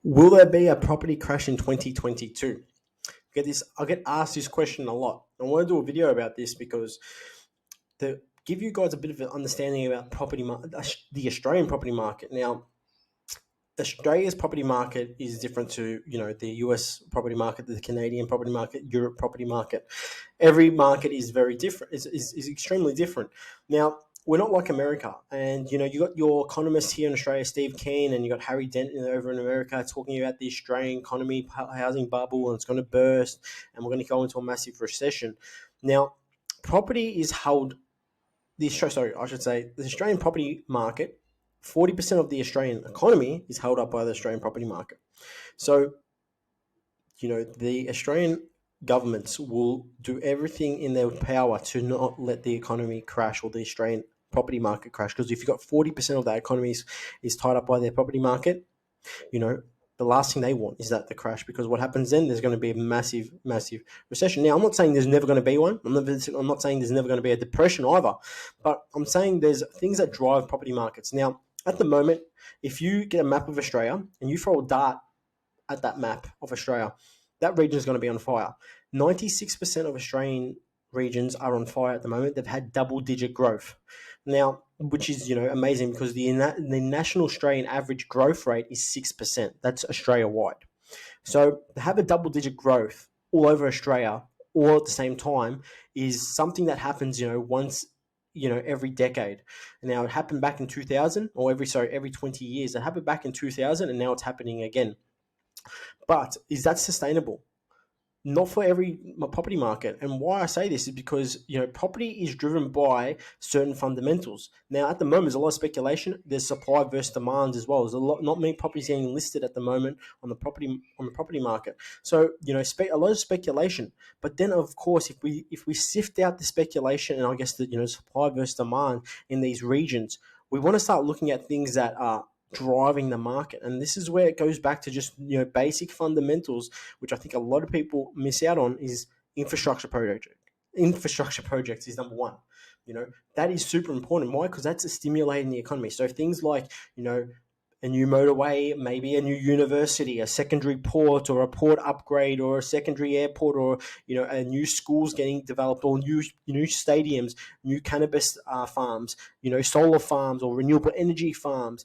Will there be a property crash in 2022? I get asked this question a lot. I want to do a video about this because to give you guys a bit of an understanding about the Australian property market. Now, Australia's property market is different to the US property market, the Canadian property market, Europe property market. Every market is very different. Is extremely different. Now, we're not like America, and you got your economists here in Australia, Steve Keen, and you got Harry Dent over in America talking about the Australian economy, housing bubble, and it's going to burst, and we're going to go into a massive recession. Now, property is held. The Australian property market. 40% of the Australian economy is held up by the Australian property market. So, the Australian governments will do everything in their power to not let the economy crash or the Australian property market crash. Because if you've got 40% of that economy is tied up by their property market, the last thing they want is that the crash, because what happens then, there's going to be a massive, massive recession. Now, I'm not saying there's never going to be one. I'm not saying there's never going to be a depression either, but I'm saying there's things that drive property markets. Now, at the moment, if you get a map of Australia and you throw a dart at that map of Australia, that region is going to be on fire. 96% of Australian regions are on fire at the moment. They've had double-digit growth. Now, which is amazing, because the national Australian average growth rate is 6%. That's Australia-wide. So to have a double-digit growth all over Australia all at the same time is something that happens once every decade. Now, it happened back in 2000, or every 20 years. It happened back in 2000, and now it's happening again. But is that sustainable? Not for every property market. And why I say this is because, property is driven by certain fundamentals. Now, at the moment, there's a lot of speculation. There's supply versus demand as well. There's not many properties getting listed at the moment on the property market. So, a lot of speculation. But then, of course, if we sift out the speculation and I guess the supply versus demand in these regions, we want to start looking at things that are driving the market. And this is where it goes back to just basic fundamentals, which I think a lot of people miss out on, is infrastructure projects. Infrastructure projects is number one. That is super important. Why? Because that's stimulating the economy. So things like a new motorway, maybe a new university, a secondary port, or a port upgrade, or a secondary airport, or a new schools getting developed, or new stadiums, new cannabis farms, solar farms, or renewable energy farms,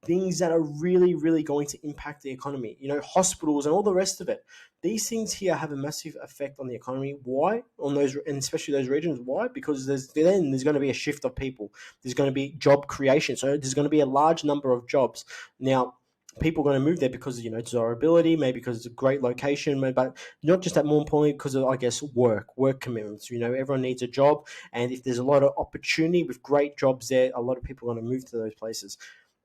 things that are really, really going to impact the economy, hospitals and all the rest of it. These things here have a massive effect on the economy. Why? On those, and especially those regions. Why? Because there's going to be a shift of people. There's going to be job creation. So there's going to be a large number of jobs. Now, people are going to move there because of, desirability, maybe because it's a great location, but not just that, more importantly, because of, I guess, work commitments. Everyone needs a job. And if there's a lot of opportunity with great jobs there, a lot of people are going to move to those places.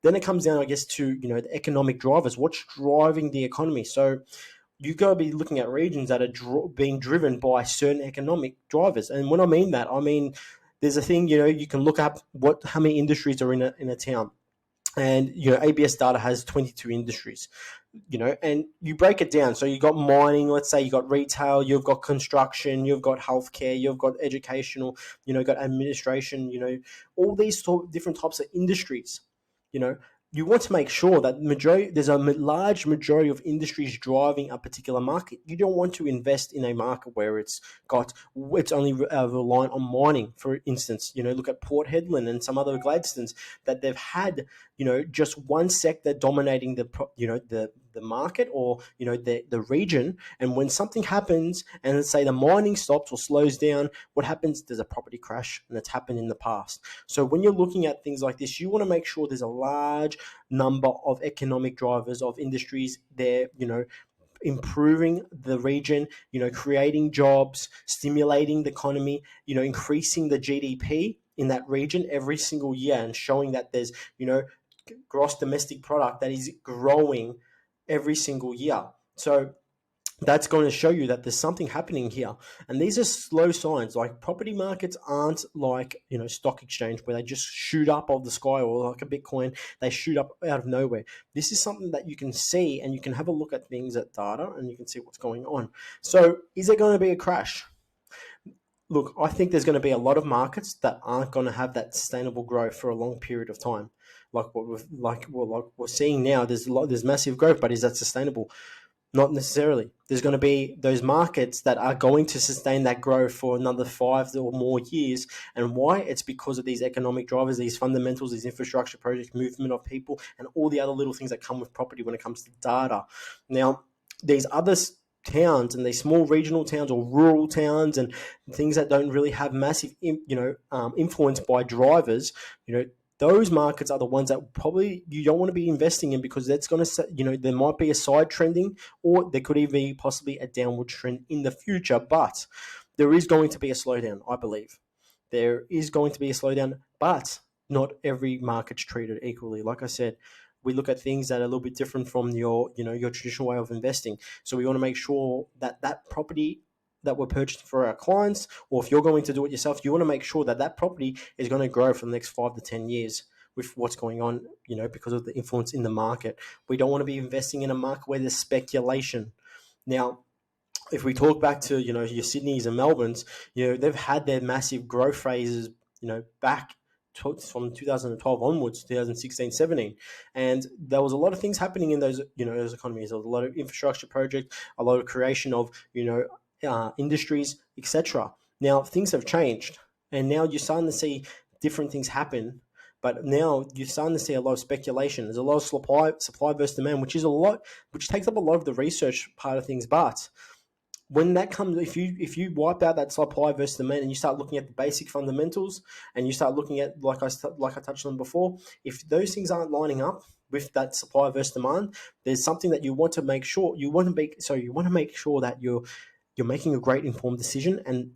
Then it comes down, I guess, to, the economic drivers. What's driving the economy? So you got to be looking at regions that are being driven by certain economic drivers. And when I mean that, I mean, there's a thing, you can look up how many industries are in a town. And, ABS data has 22 industries, and you break it down. So you got mining, let's say you got retail, you've got construction, you've got healthcare, you've got educational, got administration, all these different types of industries. You want to make sure that there's a large majority of industries driving a particular market. You don't want to invest in a market where it's only reliant on mining, for instance. Look at Port Hedland and some other Gladstones that they've had, just one sector dominating the market, or the region. And when something happens, and let's say the mining stops or slows down, what happens? There's a property crash, and it's happened in the past. So when you're looking at things like this, you want to make sure there's a large number of economic drivers of industries there, improving the region, creating jobs, stimulating the economy, increasing the GDP in that region every single year, and showing that there's, gross domestic product that is growing every single year. So that's going to show you that there's something happening here. And these are slow signs. Like, property markets aren't like, stock exchange, where they just shoot up of the sky, or like a Bitcoin, they shoot up out of nowhere. This is something that you can see, and you can have a look at things at data, and you can see what's going on. So is there going to be a crash? Look, I think there's going to be a lot of markets that aren't going to have that sustainable growth for a long period of time. we're seeing now. There's massive growth, but is that sustainable? Not necessarily. There's going to be those markets that are going to sustain that growth for another 5 or more years. And why? It's because of these economic drivers, these fundamentals, these infrastructure projects, movement of people, and all the other little things that come with property when it comes to data. Now, these other towns and these small regional towns or rural towns and things that don't really have massive, influence by drivers, those markets are the ones that probably you don't want to be investing in, because that's going to, there might be a side trending, or there could even be possibly a downward trend in the future. But there is going to be a slowdown, I believe. There is going to be a slowdown, but not every market's treated equally. Like I said, we look at things that are a little bit different from your traditional way of investing. So we want to make sure that that property that we're purchasing for our clients, or if you're going to do it yourself, you want to make sure that that property is going to grow for the next 5 to 10 years with what's going on, because of the influence in the market. We don't want to be investing in a market where there's speculation. Now, if we talk back to, your Sydneys and Melbournes, they've had their massive growth phases, back from 2012 onwards, 2016, 17. And there was a lot of things happening in those economies. There was a lot of infrastructure projects, a lot of creation of, industries, etc. Now, things have changed, and now you're starting to see different things happen. But now you're starting to see a lot of speculation. There's a lot of supply versus demand, which takes up a lot of the research part of things. But when that comes, if you wipe out that supply versus demand and you start looking at the basic fundamentals, and you start looking at, like I touched on before, if those things aren't lining up with that supply versus demand, there's something that you want to make sure that you're making a great informed decision, and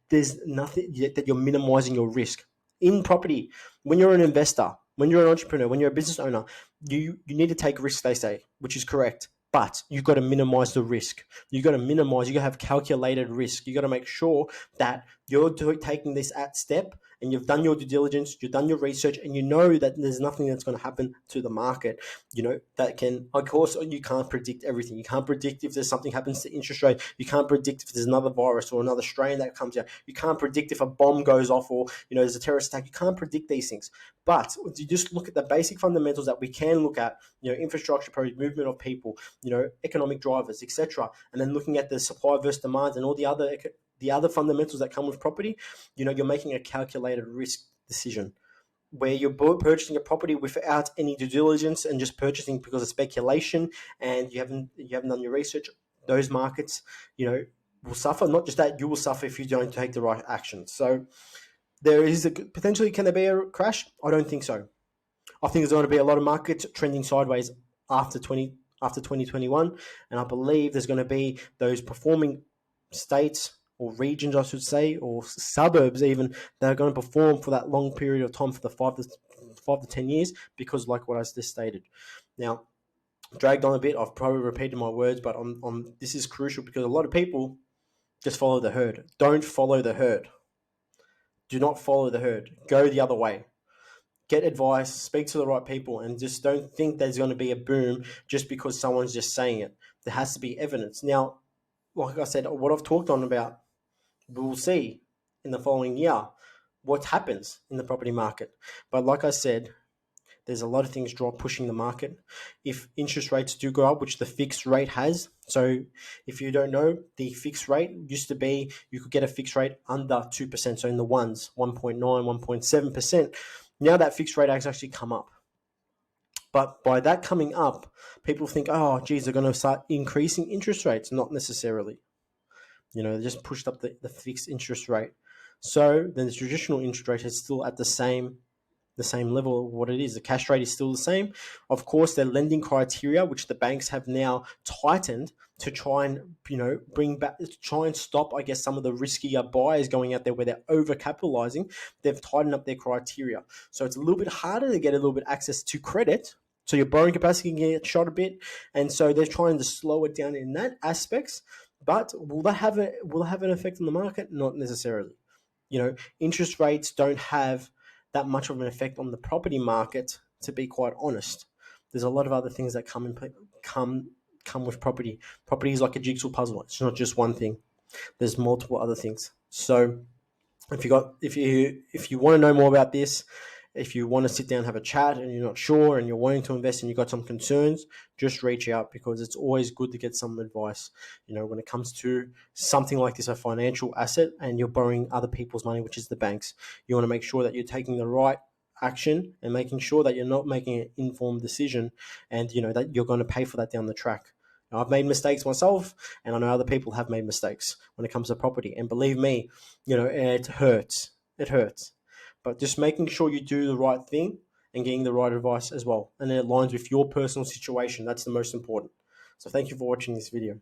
there's nothing yet that you're minimizing your risk in property. When you're an investor, when you're an entrepreneur, when you're a business owner, you need to take risks, they say, which is correct. But you've got to minimize the risk. You got to have calculated risk. You got to make sure that you're taking this at step, and you've done your due diligence, you've done your research, and you know that there's nothing that's going to happen to the market. Of course, you can't predict everything. You can't predict if there's something happens to interest rate. You can't predict if there's another virus or another strain that comes out. You can't predict if a bomb goes off, or, there's a terrorist attack. You can't predict these things. But you just look at the basic fundamentals that we can look at, infrastructure project, movement of people, economic drivers, etc. And then looking at the supply versus demand and all the other fundamentals that come with property, you're making a calculated risk decision, where you're purchasing a property without any due diligence and just purchasing because of speculation, and you haven't done your research. Those markets, will suffer. Not just that, you will suffer if you don't take the right action. So can there be a crash? I don't think so. I think there's going to be a lot of markets trending sideways after 2021, and I believe there's going to be those performing states or regions, I should say, or suburbs even, that are going to perform for that long period of time, for the 5 to 10 years, because like what I just stated. Now, dragged on a bit, I've probably repeated my words, but this is crucial, because a lot of people just follow the herd. Don't follow the herd. Do not follow the herd. Go the other way. Get advice, speak to the right people, and just don't think there's going to be a boom just because someone's just saying it. There has to be evidence. Now, like I said, what I've talked on about, we'll see in the following year what happens in the property market. But like I said, there's a lot of things pushing the market. If interest rates do go up, which the fixed rate has, so if you don't know, the fixed rate used to be, you could get a fixed rate under 2%, so in the ones, 1.9, 1.7%. Now that fixed rate has actually come up. But by that coming up, people think, oh, geez, they're going to start increasing interest rates. Not necessarily. They just pushed up the fixed interest rate. So then the traditional interest rate is still at the same level of what it is. The cash rate is still the same. Of course, their lending criteria, which the banks have now tightened to try and, try and stop, I guess, some of the riskier buyers going out there where they're overcapitalizing. They've tightened up their criteria. So it's a little bit harder to get a little bit access to credit. So your borrowing capacity can get shot a bit. And so they're trying to slow it down in that aspects. But will that have an effect on the market? Not necessarily. Interest rates don't have that much of an effect on the property market, to be quite honest. There's a lot of other things that come with property. Property is like a jigsaw puzzle. It's not just one thing. There's multiple other things. So if you want to know more about this, If you want to sit down, have a chat, and you're not sure and you're wanting to invest and you've got some concerns, just reach out, because it's always good to get some advice. When it comes to something like this, a financial asset, and you're borrowing other people's money, which is the banks, you want to make sure that you're taking the right action and making sure that you're not making an informed decision, and that you're going to pay for that down the track. Now, I've made mistakes myself, and I know other people have made mistakes when it comes to property. And believe me, it hurts. It hurts. But just making sure you do the right thing and getting the right advice as well. And it aligns with your personal situation. That's the most important. So thank you for watching this video.